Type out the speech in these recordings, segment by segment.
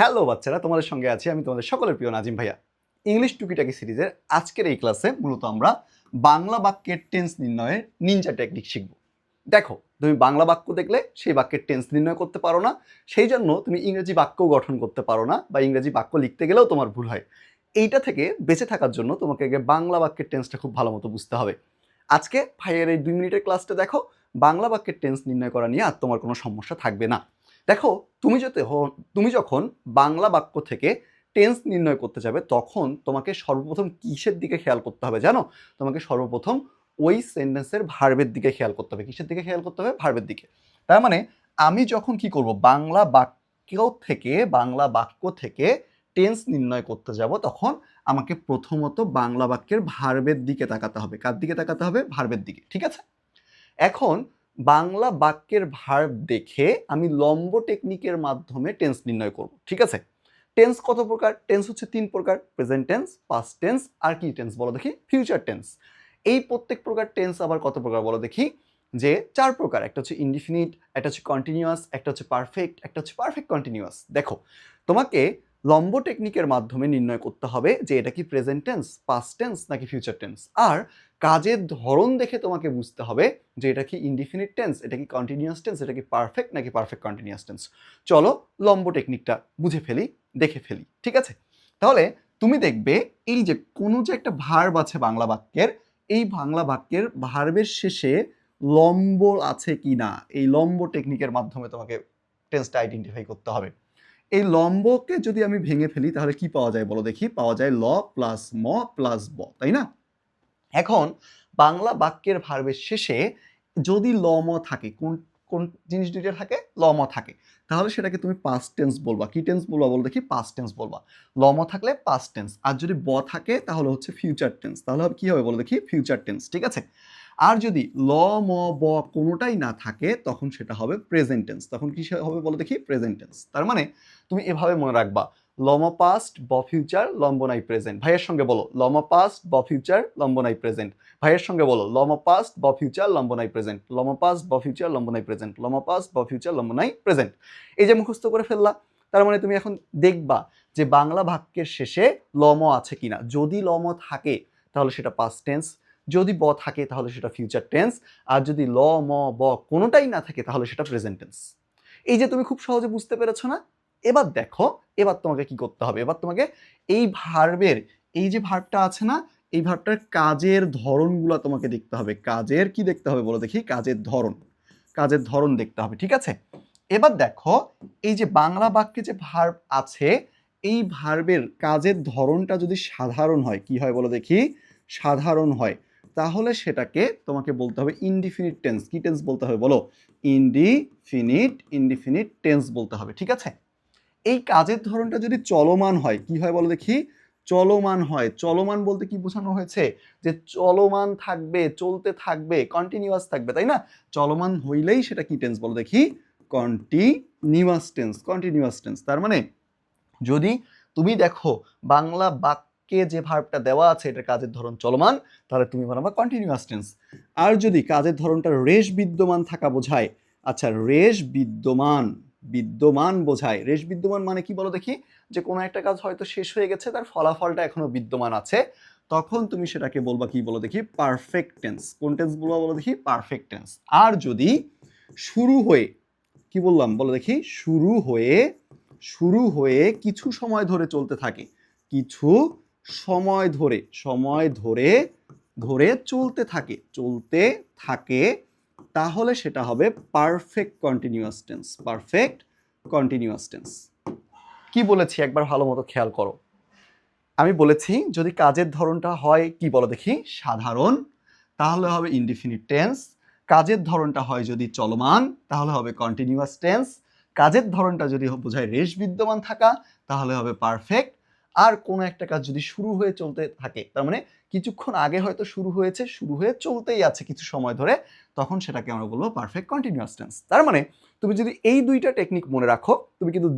Hello বাচ্চারা, তোমাদের সঙ্গে আছি আমি তোমাদের সকলের প্রিয় নাজিম ভাইয়া। ইংলিশ টুকিটাকি সিরিজের আজকের এই ক্লাসে মূলত আমরা বাংলা বাক্যের টেন্স নির্ণয়ের নিনজা টেকনিক শিখব। দেখো, তুমি বাংলা বাক্য দেখলে সেই বাক্যের টেন্স নির্ণয় করতে পারো না, সেই জন্য তুমি ইংরেজি বাক্যও গঠন করতে পারো না বা ইংরেজি বাক্য লিখতে গেলেও তোমার ভুল হয়। এইটা থেকে বেঁচে থাকার জন্য তোমাকে আগে বাংলা বাক্যের টেন্সটা খুব ভালো মতো বুঝতে হবে। আজকে ভাইয়ের এই 2 মিনিটের ক্লাসটা দেখো, বাংলা বাক্যের টেন্স নির্ণয় করা নিয়ে আর তোমার কোনো সমস্যা থাকবে না। দেখো, তুমি যখন বাংলা বাক্য থেকে টেন্স নির্ণয় করতে যাবে তখন তোমাকে সর্বপ্রথম কিসের দিকে খেয়াল করতে হবে জানো? তোমাকে সর্বপ্রথম ওই সেন্টেন্সের ভার্বের দিকে খেয়াল করতে হবে। কিসের দিকে খেয়াল করতে হবে? ভার্বের দিকে। তার মানে আমি যখন কি করব, বাংলা বাক্য থেকে টেন্স নির্ণয় করতে যাব তখন আমাকে প্রথমত বাংলা বাক্যের ভার্বের দিকে তাকাতে হবে। কার দিকে তাকাতে হবে? ভার্বের দিকে। ঠিক আছে? এখন বাংলা বাক্যের ভার্ব দেখে আমি লম্ব টেকনিকের মাধ্যমে টেন্স নির্ণয় করব। ঠিক আছে? টেন্স কত প্রকার? টেন্স হচ্ছে 3 প্রকার: প্রেজেন্ট টেন্স, পাস্ট টেন্স, আর কি টেন্স বলো দেখি? Future tense. এই প্রত্যেক প্রকার টেন্স আবার কত প্রকার বলো দেখি? যে 4 প্রকার। একটা হচ্ছে ইনডিফিনিট, একটা হচ্ছে কন্টিনিউয়াস, একটা হচ্ছে পারফেক্ট, একটা হচ্ছে পারফেক্ট কন্টিনিউয়াস। দেখো, তোমাকে লম্ব টেকনিকের মাধ্যমে নির্ণয় করতে হবে যে এটা কি প্রেজেন্ট টেন্স, পাস্ট টেন্স নাকি ফিউচার টেন্স। আর কাজের ধরন দেখে তোমাকে বুঝতে হবে যে এটা কি ইনডিফিনিট টেন্স, এটা কি কন্টিনিউয়াস টেন্স, এটা কি পারফেক্ট নাকি পারফেক্ট কন্টিনিউয়াস টেন্স। চলো লম্ব টেকনিকটা বুঝে ফেলি, দেখে ফেলি। ঠিক আছে? তাহলে তুমি দেখবে এই যে কোনো যে একটা ভার্ব আছে বাংলা বাক্যের, এই বাংলা বাক্যের ভার্বের শেষে লম্ব আছে কি না, এই লম্ব টেকনিকের মাধ্যমে তোমাকে টেন্সটা আইডেন্টিফাই করতে হবে। এই লম্বকে যদি আমি ভেঙে ফেলি তাহলে কি পাওয়া যায় বলো দেখি? পাওয়া যায় ল প্লাস ম প্লাস ব, তাই না? এখন বাংলা বাক্যের ভার্বের শেষে যদি লম থাকে, কোন কোন জিনিস দুইটা থাকে? লম থাকে, তাহলে সেটাকে তুমি পাস্ট টেন্স বলবা। কি টেন্স বলবা বলো দেখি? পাস্ট টেন্স বলবা। লম থাকলে পাস্ট টেন্স, আর যদি ব থাকে তাহলে হচ্ছে ফিউচার টেন্স। তাহলে কি হবে বলো দেখি? Future tense. ঠিক আছে? আর যদি ল ম ব কোনোটাই না থাকে তখন সেটা হবে প্রেজেন্ট টেন্স। তখন কি হবে বলো দেখি? Present tense. তার মানে তুমি এভাবে মনে রাখবা, লম পাস্ট ব ফিউচার লম্ব নাই প্রেজেন্ট। ভাইয়ের সঙ্গে বলো, লম পাস্ট ব ফিউচার লম্ব নাই প্রেজেন্ট। ভাইয়ের সঙ্গে বলো, লম পাস্ট ব ফিউচার লম্ব নাই প্রেজেন্ট, লম পাস্ট ব ফিউচার লম্ব নাই প্রেজেন্ট, লম পাস্ট ব ফিউচার লম্ব নাই প্রেজেন্ট। এই যে মুখস্থ করে ফেললা, তার মানে তুমি এখন দেখবা যে বাংলা বাক্যের শেষে লম আছে কিনা। যদি লম থাকে তাহলে সেটা পাস্ট টেন্স, যদি ব থাকে তাহলে সেটা ফিউচার টেন্স, আর যদি ল ম ব কোনোটাই না থাকে তাহলে সেটা প্রেজেন্ট টেন্স। এই যে তুমি খুব সহজে বুঝতে পেরেছো না? এবার দেখো, এবার তোমাকে কি করতে হবে? এবার তোমাকে এই ভার্বের, এই যে ভার্বটা আছে না, এই ভার্বটার কাজের ধরনগুলো তোমাকে দেখতে হবে। কাজের কি দেখতে হবে বলো দেখি? কাজের ধরন। কাজের ধরন দেখতে হবে। ঠিক আছে? এবার দেখো, এই যে বাংলা বাক্যে যে ভার্ব আছে, এই ভার্বের কাজের ধরনটা যদি সাধারণ হয়, কি হয় বলো দেখি? সাধারণ হয়, তাহলে সেটাকে তোমাকে বলতে হবে ইনডিফিনিট টেন্স। কি টেন্স বলতে হবে বলো? ইনডিফিনিট টেন্স বলতে হবে। ঠিক আছে? এই কাজের ধরনটা যদি চলমান হয়, কি হয় বলো দেখি? চলমান হয়। চলমান বলতে কি বোঝানো হয়েছে? যে চলমান থাকবে, চলতে থাকবে, কন্টিনিউয়াস থাকবে, তাই না? চলমান হইলেই সেটা কি টেন্স বলো দেখি? Continuous tense. Continuous tense. তার মানে যদি তুমি দেখো বাংলা বাক্যে যে ভার্বটা দেওয়া আছে এটার কাজের ধরন চলমান, তাহলে তুমি বানাবা কন্টিনিউয়াস টেন্স। আর যদি কাজের ধরনটা রেশ বিদ্যমান থাকা বোঝায়, আচ্ছা রেশ বিদ্যমান, বিদ্যমান বোঝায়। রেশ বিদ্যমান মানে কি বলো দেখি? যে কোনো একটা কাজ হয়তো শেষ হয়ে গেছে, তার ফলাফলটা এখনো বিদ্যমান আছে, তখন তুমি সেটাকে বলবা কি বলো দেখি? Perfect tense. কোন টেন্স বলবা বলো দেখি? Perfect tense. আর যদি শুরু হয়ে, কি বললাম বলো দেখি? শুরু হয়ে কিছু সময় ধরে চলতে থাকে, কিছু সময় ধরে, ধরে চলতে থাকে, তাহলে সেটা হবে perfect continuous tense. Perfect continuous tense. কি বলেছি একবার ভালো মতো খেয়াল করো। আমি বলেছি যদি কাজের ধরনটা হয় কি বলো দেখি? সাধারণ, তাহলে হবে ইনডিফিনিট টেন্স। কাজের ধরনটা হয় যদি চলমান, তাহলে হবে কন্টিনিউয়াস টেন্স। কাজের ধরনটা যদি বোঝায় রেশ বিদ্যমান থাকা, তাহলে হবে পারফেক্ট। আর কোনো একটা কাজ যদি শুরু হয়ে চলতে থাকে, তার মানে কিছুক্ষণ আগে হয়তো শুরু হয়েছে, শুরু হয়ে চলতেই আছে কিছু সময় ধরে, তখন সেটাকে আমরা বলবো পারফেক্ট কন্টিনিউয়াস টেন্স। তার মানে তুমি যদি এই দুইটা টেকনিক মনে রাখো, তুমি কিন্তু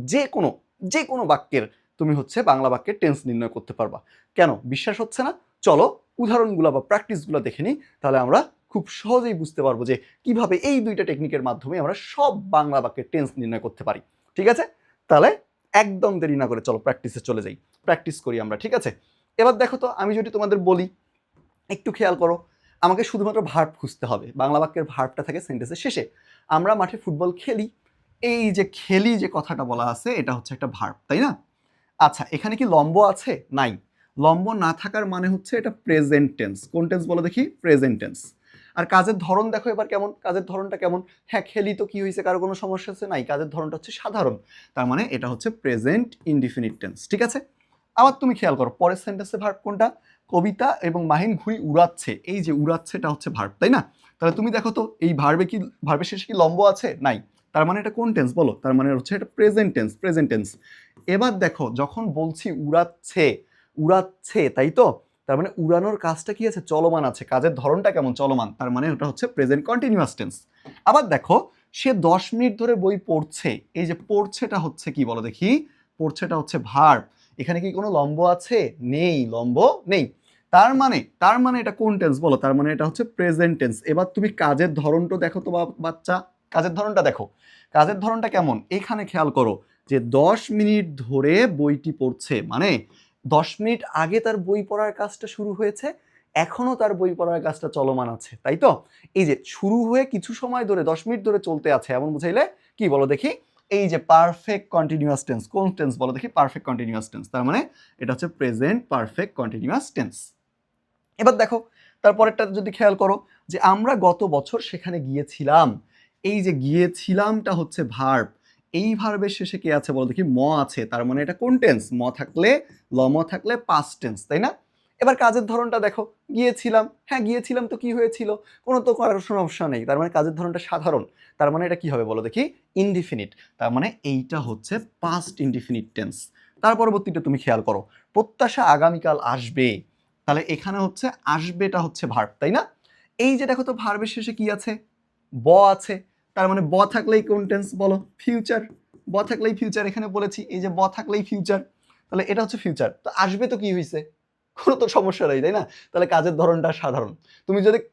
যে কোনো বাক্যের তুমি হচ্ছে বাংলা বাক্যের টেন্স নির্ণয় করতে পারবা। কেন বিশ্বাস হচ্ছে না? চলো উদাহরণগুলো বা প্র্যাকটিসগুলো দেখে নিই, তাহলে আমরা খুব সহজেই বুঝতে পারবো যে কিভাবে এই দুইটা টেকনিকের মাধ্যমে আমরা সব বাংলা বাক্যের টেন্স নির্ণয় করতে পারি। ঠিক আছে? তাহলে একদম দেরি না করে চলো প্র্যাকটিসে চলে যাই, প্র্যাকটিস করি আমরা, ঠিক আছে? এবার দেখো তো, আমি যদি তোমাদের বলি, একটু খেয়াল করো, আমাকে শুধুমাত্র ভার্ব খুঁজতে হবে। বাংলা বাক্যের ভার্বটা থাকে সেন্টেন্সের শেষে। আমরা মাঠে ফুটবল খেলি, এই যে খেলি যে কথাটা বলা আছে এটা হচ্ছে একটা ভার্ব, তাই না? আচ্ছা, এখানে কি লম্ব আছে? নাই। লম্ব না থাকার মানে হচ্ছে এটা প্রেজেন্ট টেন্স। কোন টেন্স বলো দেখি? Present tense. আর কাজের ধরন দেখো এবার কেমন, কাজের ধরনটা কেমন? হ্যাঁ, খেলি তো কি হয়েছে, কারো কোনো সমস্যা আছে? নাই, কাজের ধরনটা হচ্ছে সাধারণ, তার মানে এটা হচ্ছে প্রেজেন্ট ইনডিফিনিট টেন্স, ঠিক আছে? আবার তুমি খেয়াল করো পরের সেন্টেন্সে ভার্ব কোনটা? কবিতা এবং মাহিন ঘুড়ি উড়াচ্ছে, এই যে উড়াচ্ছেটা হচ্ছে ভার্ব, তাই না? তাহলে তুমি দেখো তো এই ভার্বে কি, ভার্বের শেষে কি লম্ব আছে? নাই। তার মানে এটা কোন টেন্স বলো? তার মানে হচ্ছে এটা প্রেজেন্ট টেন্স, প্রেজেন্ট টেন্স। এবার দেখো যখন বলছি উড়াচ্ছে, উড়াচ্ছে, তাই তো? তার মানে উড়ানোর কাজটা কি আছে? চলমান আছে। কাজের ধরনটা কেমন? চলমান। তার মানে ওটা হচ্ছে প্রেজেন্ট কন্টিনিউয়াস টেন্স। আবার দেখো সে 10 মিনিট ধরে বই পড়ছে, এই যে পড়ছেটা হচ্ছে কি বলো দেখি? পড়ছেটা হচ্ছে ভার্ব। এখানে কি কোনো লম্ব আছে? নেই, লম্ব নেই। তার মানে এটা কোন টেন্স বলো? তার মানে এটা হচ্ছে প্রেজেন্ট টেন্স। এবার তুমি কাজের ধরনটা দেখো তো বাচ্চা, কাজের ধরনটা দেখো। কাজের ধরনটা কেমন? এখানে খেয়াল করো যে 10 মিনিট ধরে বইটি পড়ছে, মানে 10 মিনিট আগে তার বই পড়ার কাজটা শুরু হয়েছে, এখনো তার বই পড়ার কাজটা চলমান আছে, তাই তো? এই যে শুরু হয়ে কিছু সময় ধরে 10 মিনিট ধরে চলতে আছে, এমন বুঝাইলে কি বলো দেখি? এই যে পারফেক্ট কন্টিনিউয়াস টেন্স। কোন টেন্স বলো দেখি? Perfect continuous tense. তার মানে এটা হচ্ছে প্রেজেন্ট পারফেক্ট কন্টিনিউয়াস টেন্স। এবার দেখো তারপরেরটা যদি খেয়াল করো যে আমরা গত বছর সেখানে গিয়েছিলাম, এই যে গিয়েছিলামটা হচ্ছে ভার্ব। এই ভার্বের শেষে কি আছে বলো দেখি? ম আছে। তার মানে এটা কোন টেন্স? ম থাকলে, লম থাকলে পাস্ট টেন্স, তাই না? এবার কাজের ধরনটা দেখো, গিয়েছিলাম, হ্যাঁ গিয়েছিলাম তো কি হয়েছিল? কোনো তো করার সমস্যা নেই, তার মানে কাজের ধরনটা সাধারণ, তার মানে এটা কি হবে বলো দেখি? ইনডিফিনিট। তার মানে এইটা হচ্ছে পাস্ট ইনডিফিনিট টেন্স। তার পরবর্তীটা তুমি খেয়াল করো, প্রত্যাশা আগামীকাল আসবে, তাহলে এখানে হচ্ছে আসবেটা হচ্ছে ভার্ব, তাই না? এই যে দেখো তো ভার্বের শেষে কি আছে? ব আছে। তার মানে ব থাকলেই কোন টেন্স বলো? ফিউচার। ব থাকলেই ফিউচার, এখানে বলেছি এই যে ব থাকলেই ফিউচার, তাহলে এটা হচ্ছে ফিউচার। তো আসবে তো কি হয়েছে? কোনো তো সমস্যা নেই, তাই না? তাহলে কাজের ধরনটা সাধারণ।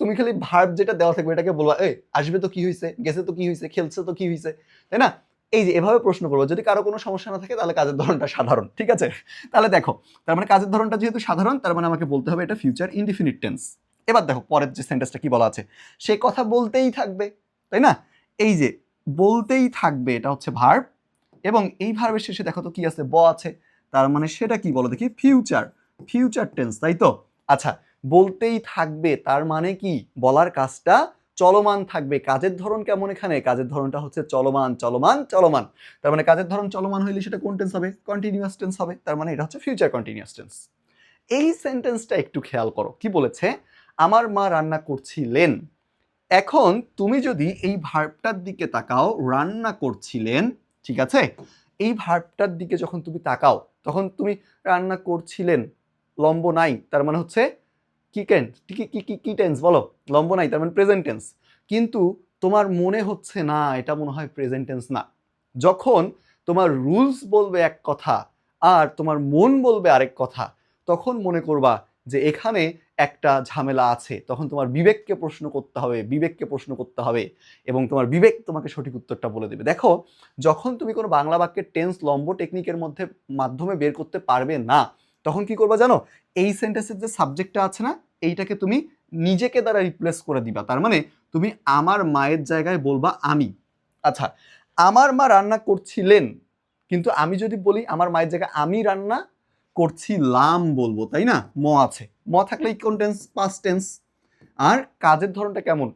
তুমি খালি ভার্ব যেটা দেওয়া থাকবে এটাকে বলবা, এই আসবে তো কি হয়েছে, গেছে তো কি হয়েছে, খেলছে তো কি হয়েছে, তাই না? এই যে এভাবে প্রশ্ন করবো, যদি কারো কোনো সমস্যা না থাকে তাহলে কাজের ধরনটা সাধারণ, ঠিক আছে? তাহলে দেখো, তার মানে কাজের ধরনটা যেহেতু সাধারণ, তার মানে আমাকে বলতে হবে এটা ফিউচার ইনডিফিনিট টেন্স। এবার দেখো পরের যে সেন্টেন্সটা কি বলা আছে, সে কথা বলতেই থাকবে, তাই না? এই যে বলতেই থাকবে এটা হচ্ছে ভার্ব, এবং এই ভার্বের শেষে দেখো তো কি আছে? ব আছে। তার মানে সেটা কি বলো দেখি? ফিউচার, ফিউচার টেন্স, তাই তো? আচ্ছা, বলতেই থাকবে তার মানে কি? বলার কাজটা চলমান থাকবে। কাজের ধরন কেমন এখানে? কাজের ধরনটা হচ্ছে চলমান, চলমান, চলমান। তার মানে কাজের ধরন চলমান হইলে সেটা কোন টেন্স হবে? কন্টিনিউয়াস টেন্স হবে। তার মানে এটা হচ্ছে ফিউচার কন্টিনিউয়াস টেন্স। এই সেন্টেন্সটা একটু খেয়াল করো, কি বলেছে? আমার মা রান্না করছিলেন। এখন তুমি যদি এই ভার্বটার দিকে তাকাও, রান্না করছিলেন, ঠিক আছে? এই ভার্বটার দিকে যখন তুমি তাকাও, তখন তুমি রান্না করছিলেন, লম্ব নাই, তার মানে হচ্ছে কি টেন্স? কি টেন্স বলো? লম্ব নাই, তার মানে প্রেজেন্ট টেন্স। কিন্তু তোমার মনে হচ্ছে না এটা মনে হয় প্রেজেন্ট টেন্স না। যখন তোমার রুলস বলবে এক কথা আর তোমার মন বলবে আরেক কথা, তখন মনে করবা যে এখানে একটা ঝামেলা আছে। তখন তোমার বিবেককে প্রশ্ন করতে হবে, বিবেককে প্রশ্ন করতে হবে, এবং তোমার বিবেক তোমাকে সঠিক উত্তরটা বলে দেবে। দেখো, যখন তুমি কোনো বাংলা বাক্যের টেন্স লম্ব টেকনিকের মাধ্যমে বের করতে পারবে না, তখন কি করবা জানো? এই সেন্টেন্সের যে সাবজেক্টটা আছে না, এইটাকে তুমি নিজেকে দ্বারা রিপ্লেস করে দিবা। তার মানে তুমি আমার মায়ের জায়গায় বলবা আমি। আচ্ছা, আমার মা রান্না করছিলেন, কিন্তু আমি যদি বলি আমার মায়ের জায়গায় আমি রান্না করছিলাম বলবো, তাই না? ম আছে। ম থাকলেই কোন টেন্স? Past tense. আর কাজের ধরনটা কেমন?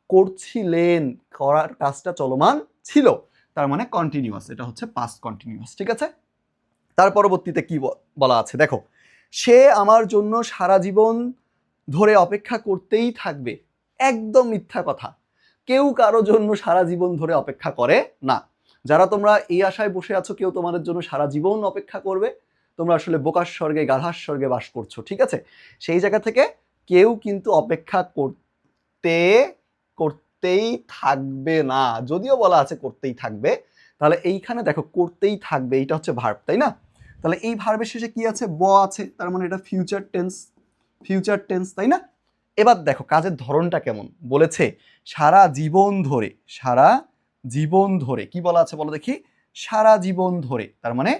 করছিলেন, করার কাজটা চলমান ছিল, তার মানে কন্টিনিউয়াস, এটা হচ্ছে পাস্ট কন্টিনিউয়াস, ঠিক আছে? তার পরবর্তীতে কি বলা আছে দেখো, সে আমার জন্য সারা জীবন ধরে অপেক্ষা করতেই থাকবে। একদম মিথ্যা কথা। কেউ কারো জন্য সারা জীবন ধরে অপেক্ষা করে না। যারা তোমরা এই আশায় বসে আছো কেউ তোমাদের জন্য সারা জীবন অপেক্ষা করবে, তোমরা আসলে বোকার স্বর্গে, গাধার স্বর্গে বাস করছো, ঠিক আছে? সেই জায়গা থেকে কেউ কিন্তু অপেক্ষা করতেই থাকবে না। যদিও বলা আছে করতেই থাকবে, তাহলে এইখানে দেখো করতেই থাকবে, এইটা হচ্ছে ভার্ব, তাই না? তাহলে এই ভার্বের শেষে কি আছে? ব আছে। তার মানে এটা ফিউচার টেন্স, ফিউচার টেন্স, তাই না? এবার দেখো কাজের ধরনটা কেমন বলেছে? সারা জীবন ধরে, সারা জীবন ধরে কি বলা আছে বলো দেখি? সারা জীবন ধরে, তার মানে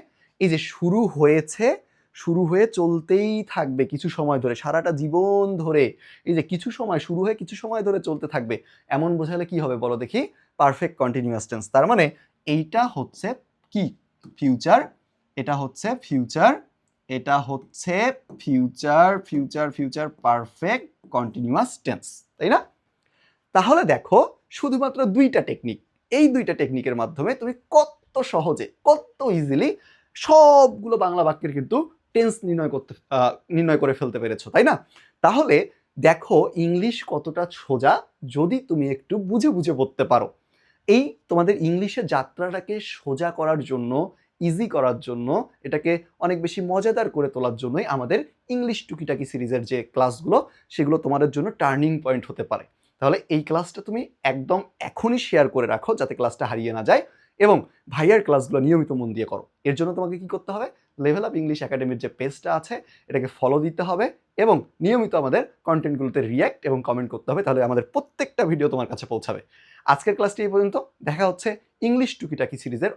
এই যে শুরু হয়েছে, শুরু হয়ে চলতেই থাকবে কিছু সময় ধরে, সারাটা জীবন ধরে, এই যে কিছু সময় শুরু হয়ে কিছু সময় ধরে চলতে থাকবে, এমন বোঝালে কি হবে বলো দেখি? Perfect continuous tense. তার মানে এইটা হচ্ছে কি? ফিউচার। এটা হচ্ছে ফিউচার, এটা হচ্ছে future future future perfect continuous tense, তাই না? তাহলে দেখো শুধুমাত্র দুইটা টেকনিক, এই দুইটা টেকনিকের মাধ্যমে তুমি কত সহজে, কত ইজিলি সবগুলো বাংলা বাক্যের কিন্তু টেন্স নির্ণয় করে ফেলতে পেরেছো, তাই না? তাহলে দেখো ইংলিশ কতটা সোজা যদি তুমি একটু বুঝে বুঝে পড়তে পারো। এই তোমাদের ইংলিশের যাত্রাটাকে সোজা করার জন্য, ইজি করার জন্য, এটাকে অনেক বেশি মজাদার করে তোলার জন্যই আমাদের ইংলিশ টুকিটাকি সিরিজের যে ক্লাসগুলো, সেগুলো তোমাদের জন্য টার্নিং পয়েন্ট হতে পারে। তাহলে এই ক্লাসটা তুমি একদম এখনই শেয়ার করে রাখো যাতে ক্লাসটা হারিয়ে না যায়, এবং ভাইয়ার ক্লাসগুলো নিয়মিত মন দিয়ে করো। এর জন্য তোমাকে কি করতে হবে? লেভেল আপ ইংলিশ একাডেমির যে পেজটা আছে এটাকে ফলো দিতে হবে এবং নিয়মিত আমাদের কন্টেন্টগুলোতে রিয়্যাক্ট এবং কমেন্ট করতে হবে, তাহলে আমাদের প্রত্যেকটা ভিডিও তোমার কাছে পৌঁছাবে। আজকের ক্লাসটি এই পর্যন্ত, দেখা হচ্ছে ইংলিশ টুকিটাকি সিরিজের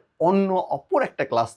অপর একটা ক্লাস